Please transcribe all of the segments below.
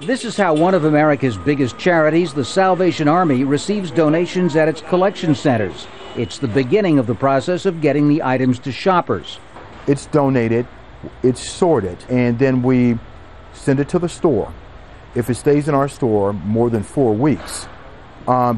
This is how one of America's biggest charities, the Salvation Army, receives donations at its collection centers. It's the beginning of the process of getting the items to shoppers. It's donated, it's sorted, and then we send it to the store. If it stays in our store more than 4 weeks,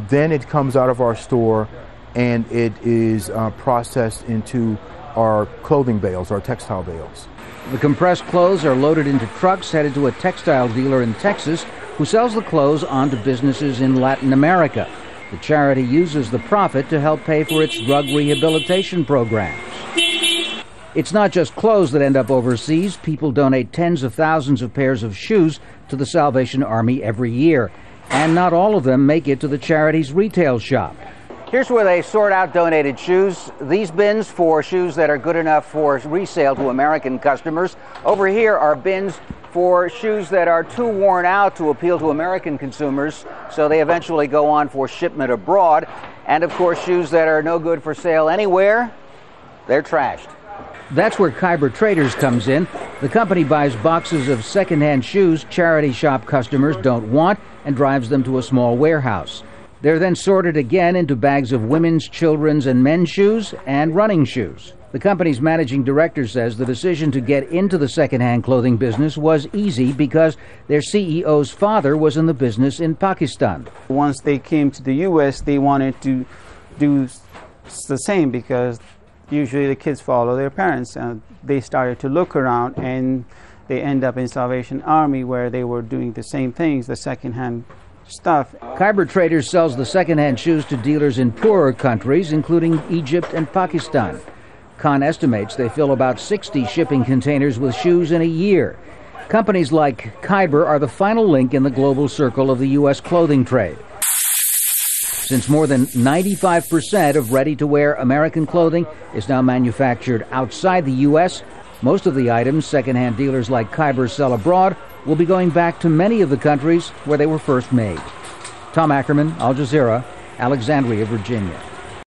then it comes out of our store and it is processed into our clothing bales, our textile bales. The compressed clothes are loaded into trucks headed to a textile dealer in Texas who sells the clothes on to businesses in Latin America. The charity uses the profit to help pay for its drug rehabilitation programs. It's not just clothes that end up overseas. People donate tens of thousands of pairs of shoes to the Salvation Army every year, and not all of them make it to the charity's retail shop. Here's where they sort out donated shoes. These bins for shoes that are good enough for resale to American customers. Over here are bins for shoes that are too worn out to appeal to American consumers, so they eventually go on for shipment abroad. And of course, shoes that are no good for sale anywhere, they're trashed. That's where Khyber Traders comes in. The company buys boxes of second-hand shoes charity shop customers don't want and drives them to a small warehouse. They're then sorted again into bags of women's, children's, and men's shoes and running shoes. The company's managing director says the decision to get into the second-hand clothing business was easy because their CEO's father was in the business in Pakistan. Once they came to the U.S., they wanted to do the same because usually the kids follow their parents. And they started to look around and they end up in Salvation Army where they were doing the same things, the second-hand stuff. Khyber Traders sells the second-hand shoes to dealers in poorer countries, including Egypt and Pakistan. Khan estimates they fill about 60 shipping containers with shoes in a year. Companies like Khyber are the final link in the global circle of the U.S. clothing trade. Since more than 95% of ready-to-wear American clothing is now manufactured outside the U.S., most of the items second-hand dealers like Khyber sell abroad will be going back to many of the countries where they were first made. Tom Ackerman, Al Jazeera, Alexandria, Virginia.